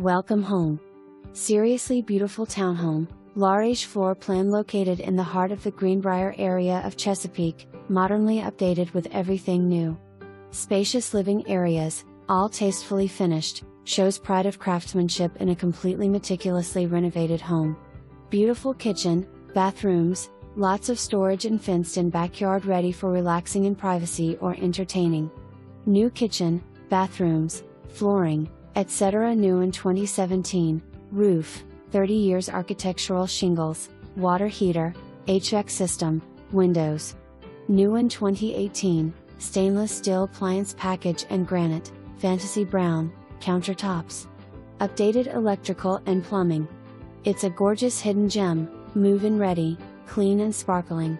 Welcome home. Seriously beautiful townhome, LAREGE floor plan located in the heart of the Greenbrier area of Chesapeake, modernly updated with everything new. Spacious living areas, all tastefully finished, shows pride of craftsmanship in a completely meticulously renovated home. Beautiful kitchen, bathrooms, lots of storage and fenced-in backyard ready for relaxing in privacy or entertaining. New kitchen, bathrooms, flooring, etc. new in 2017, roof, 30 years architectural shingles, water heater, HVAC system, windows. New in 2018, stainless steel appliance package and granite, fantasy brown, countertops. Updated electrical and plumbing. It's a gorgeous hidden gem, move-in ready, clean and sparkling.